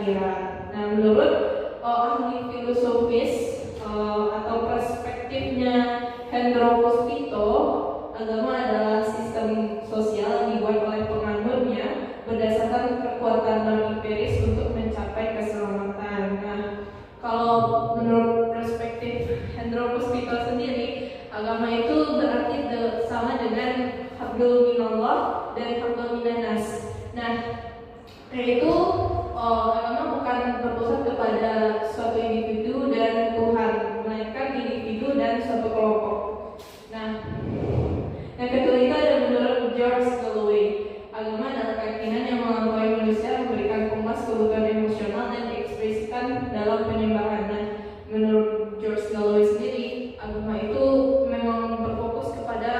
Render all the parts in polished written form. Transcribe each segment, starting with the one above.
akhirat. Nah, menurut ahli filosofis atau perspektifnya Hendro Puspito, agama adalah sistem sosial yang dibuat oleh penganutnya berdasarkan kekuatan non-empiris untuk mencapai keselamatan. Nah, kalau menurut perspektif Hendro Puspito sendiri, agama itu berarti sama dengan hablum minallah dan hablum minanas. Nah, yaitu agama bukan berpusat kepada suatu individu dan Tuhan, melainkan individu dan suatu kelompok. Nah, yang kedua itu ada menurut George Galloway, agama adalah keyakinan yang melampaui manusia, memberikan kemas kebutuhan emosional dan diekspresikan dalam penyembahan. Nah, menurut George Galloway sendiri, agama itu memang berfokus kepada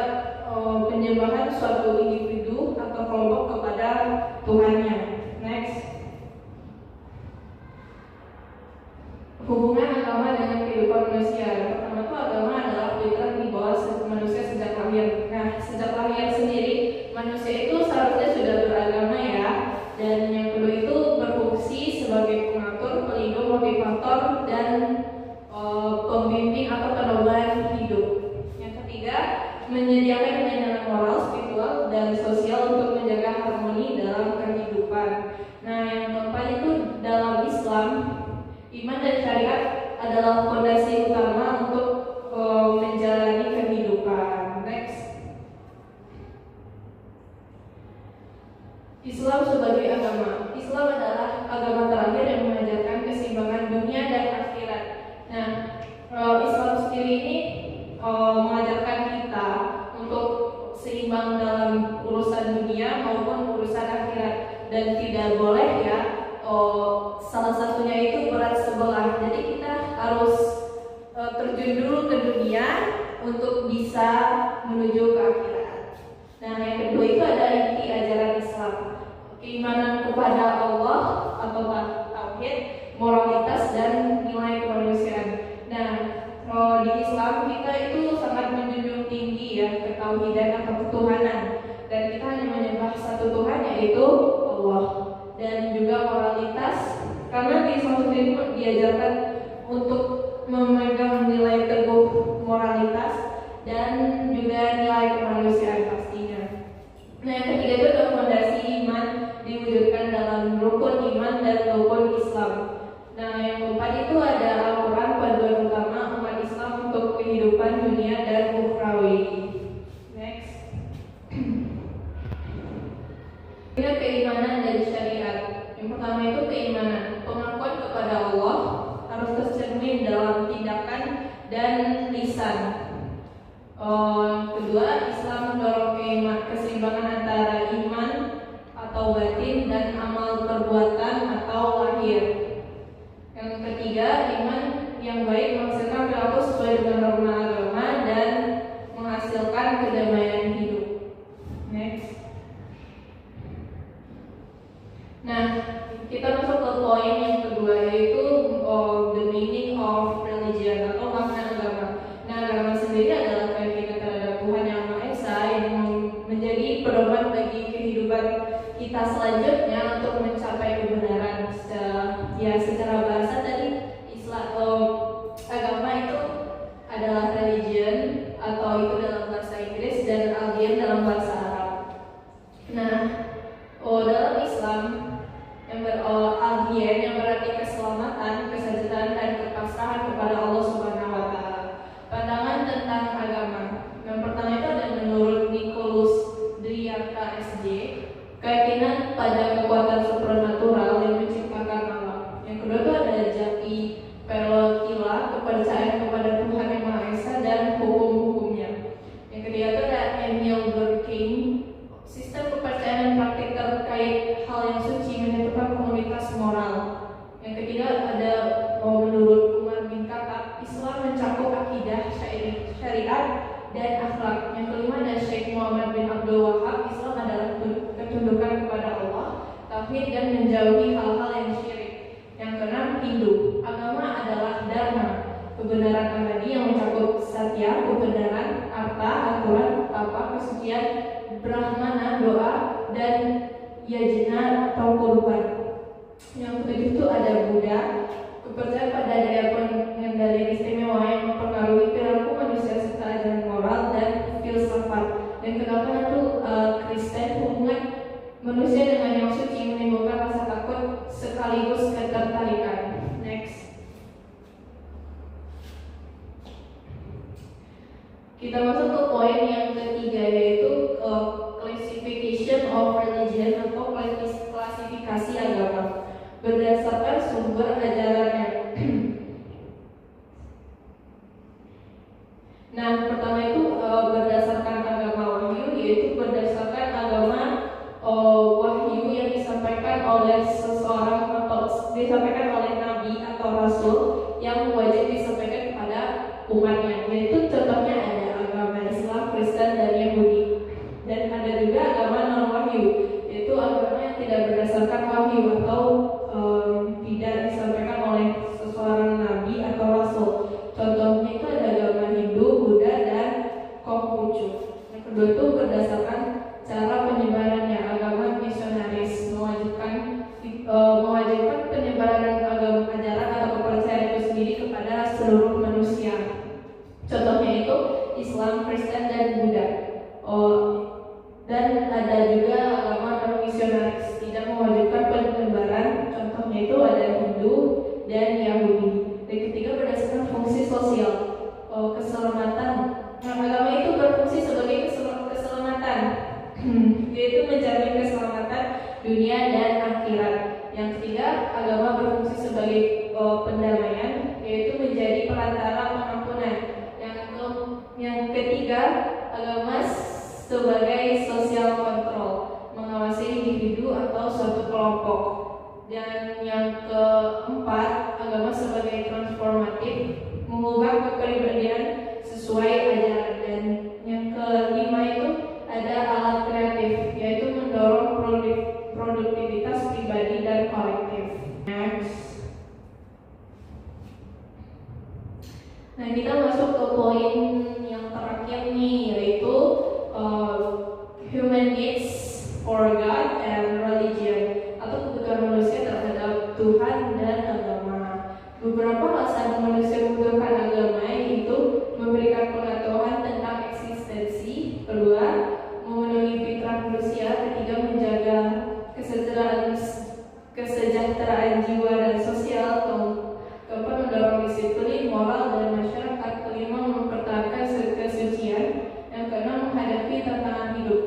penyembahan suatu individu atau kelompok kepada Tuhannya. Next, hubungan agama dengan kehidupan manusia. Pertama itu agama adalah fitrah di bawah manusia sejak lahir. Nah, sejak lahir sendiri manusia itu seharusnya sudah beragama ya. Dan yang kedua itu berfungsi sebagai pengatur, pelindung, motivator, dan pembimbing atau pedoman hidup. Yang ketiga, menyediakan nilai moral, spiritual, dan sosial untuk menjaga harmoni dalam kehidupan. Nah, yang keempat itu dalam Islam, iman dan syariat adalah fondasi utama untuk menjalani kehidupan. Next, Islam sebagai agama. Islam adalah agama terakhir yang mengajarkan keseimbangan dunia dan akhirat. Nah, Islam sendiri ini mengajarkan kita untuk seimbang dalam urusan dunia maupun urusan akhirat, dan tidak boleh ya salah satunya itu berat sebelah. Jadi kita harus terjun dulu ke dunia untuk bisa menuju ke akhirat. Nah, yang kedua itu ada inti ajaran Islam, keimanan kepada Allah atau tauhid, moralitas, dan nilai kemanusiaan. Nah, di Islam kita itu sangat menjunjung tinggi ya ketauhidan atau ketuhanan, dan kita hanya menyembah satu Tuhan yaitu Allah. Dan juga moralitas, karena di Islam sendiri diajarkan untuk memegang nilai teguh moralitas dan juga nilai kemanusiaan pastinya. Nah, yang ketiga itu adalah fondasi iman diwujudkan dalam rukun iman dan rukun Islam. Nah, yang keempat itu ada Al-Quran, panduan utama umat Islam untuk kehidupan dunia dan ukhrawi. Next, ada keimanan dan syariat. Yang pertama itu keimanan, pengakuan kepada Allah harus tercermin dalam tindakan dan lisan. Kedua, Islam mendorong keseimbangan antara iman atau batin dan amal perbuatan atau lahir. Yang ketiga, iman yang baik menghasilkan perilaku sesuai dengan norma agama dan menghasilkan kedamaian hidup. Next. Nah, kita masuk ke poin yang kedua, yaitu the meaning of religion atau makna agama. Nah, agama sendiri adalah keyakinan terhadap Tuhan Yang Maha Esa yang menjadi pedoman bagi kehidupan kita selanjutnya untuk mencapai kebenaran. Secara bahasa tadi agama itu adalah religion atau itu dalam bahasa Inggris dan alien dalam bahasa Arab. Nah, dalam Islam alien yang berarti keselamatan, kesejahteraan, dan kepasrahan kepada Allah Subhanahu wa Ta'ala. Pandangan tentang agama. Yang pertama itu ada menurut Nicholas Driaka SJ, keyakinan pada kekuatan supranatural yang menciptakan alam. Yang kedua itu ada Jaki Pelotila, kepercayaan kepada Tuhan Yang Maha Esa dan hukum-hukumnya. Yang ketiga itu ada Emil Durkheim, sistem kepercayaan dan praktik terkait hal yang suci menentukan komunitas moral. Yang ketiga ada menurut Umar bin Khattab, Islam mencakup akidah, syariat, dan akhlak. Yang kelima ada Syekh Muhammad bin Abdul Wahab, Islam adalah ketundukan kepada Allah, tauhid, dan menjauhi hal-hal yang syirik. Yang keenam Hindu, agama adalah dharma, kebenaran abadi yang mencakup satya, kebenaran, arta, aturan, tapa, kesucian, brahmana, doa, dan yajna atau kurban. Yang ketujuh itu ada Buddha, kepercayaan pada daya pengendali istimewa yang mempengaruhi perilaku manusia serta ajaran moral dan filsafat. Dan kedelapan itu Kristen, hubungan manusia dengan yang suci menimbulkan rasa takut sekaligus ketertarikan. Next. Kita masuk ke poin yang ketiga, yaitu classification of religion atau klasifikasi agama berdasarkan sumber ajarannya. Nah, pertama itu berdasarkan agama wahyu, yaitu berdasarkan agama wahyu yang disampaikan oleh seseorang atau disampaikan oleh nabi atau rasul yang wajib disampaikan kepada umatnya. Yaitu contohnya ada agama Islam, Kristen, dan Yahudi. Dan ada juga agama non wahyu, yaitu agama yang tidak berdasarkan wahyu atau tidak disampaikan oleh seseorang nabi atau rasul. Contohnya itu ada agama Hindu, Buddha, dan Konghucu. Yang kedua itu berdasarkan cara penyebarannya, agama misionaris mewajibkan penyebaran agama ajaran atau kepercayaan itu sendiri kepada seluruh manusia. Contohnya itu Islam, Kristen, dan Buddha. Dan ada juga agama non misionaris, tidak mewajibkan penyebaran. Contohnya itu ada Hindu dan Yahudi. Dan ketiga berdasarkan fungsi sosial, keselamatan. Nah, agama itu berfungsi sebagai keselamatan, yaitu menjamin keselamatan dunia dan akhirat. Yang ketiga, agama berfungsi sebagai pendamaian, yaitu menjadi perantara pengampunan. Yang ketiga, agama sebagai social control, mengawasi individu atau suatu kelompok. Dan yang keempat, agama sebagai transformatif, mengubah kepribadian sesuai ajaran. Dan yang kelima itu ada alat kreatif, yaitu mendorong produktivitas pribadi dan kolektif. Next. Nah, kita masuk ke poin yang terakhir nih, yaitu human needs for God and religion, atau kebutuhan manusia terhadap Tuhan dan agama. Beberapa alasan manusia membutuhkan agama yaitu memberikan pengetahuan tentang eksistensi, kedua, memenuhi fitrah manusia, ketiga, menjaga kesejahteraan jiwa dan sosial, keempat, mendorong disiplin moral dan masyarakat, kelima, mempertahankan kesucian, yang keenam, menghadapi tantangan hidup.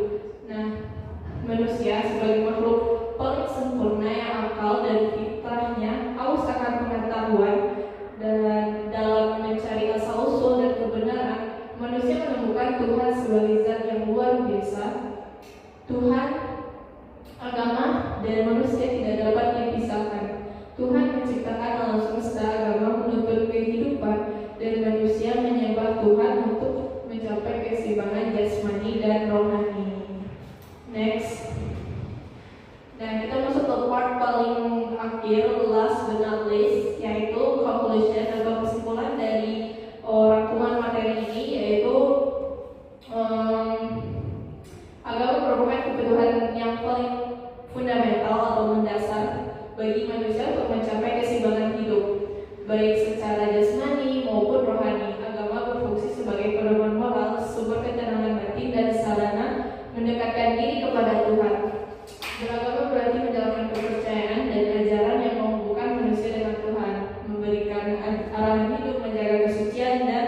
Nah, manusia sebagai makhluk paling sempurna yang akal dan fitrahnya haus akan pengetahuan, dan dalam mencari asal-usul dan kebenaran, manusia menemukan Tuhan sebagai zat yang luar biasa. Tuhan, agama, dan manusia tidak dapat dipisahkan. Tuhan menciptakan alam semesta, agama menuntut kehidupan, dan manusia menyembah Tuhan untuk mencapai keseimbangan jasmani dan rohani. Next. Nah, kita masuk ke part paling akhir, last but not least, yaitu conclusion atau kesimpulan dari rangkuman materi ini, yaitu agama merupakan kebutuhan yang paling fundamental atau mendasar bagi manusia untuk mencapai keseimbangan hidup, baik secara jasmani maupun rohani. Agama berfungsi sebagai pedoman moral, sumber ketenangan batin, dan sarana mendekatkan diri kepada Tuhan. Beragama berarti menjalankan kepercayaan dan ajaran yang menghubungkan manusia dengan Tuhan, memberikan arahan hidup, menjaga kesucian, dan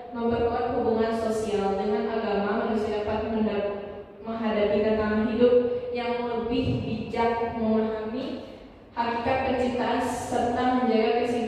memperkuat hubungan sosial. Dengan agama, manusia dapat menghadapi tantangan hidup yang lebih bijak, memahami hakikat penciptaan, serta menjaga keseimbangan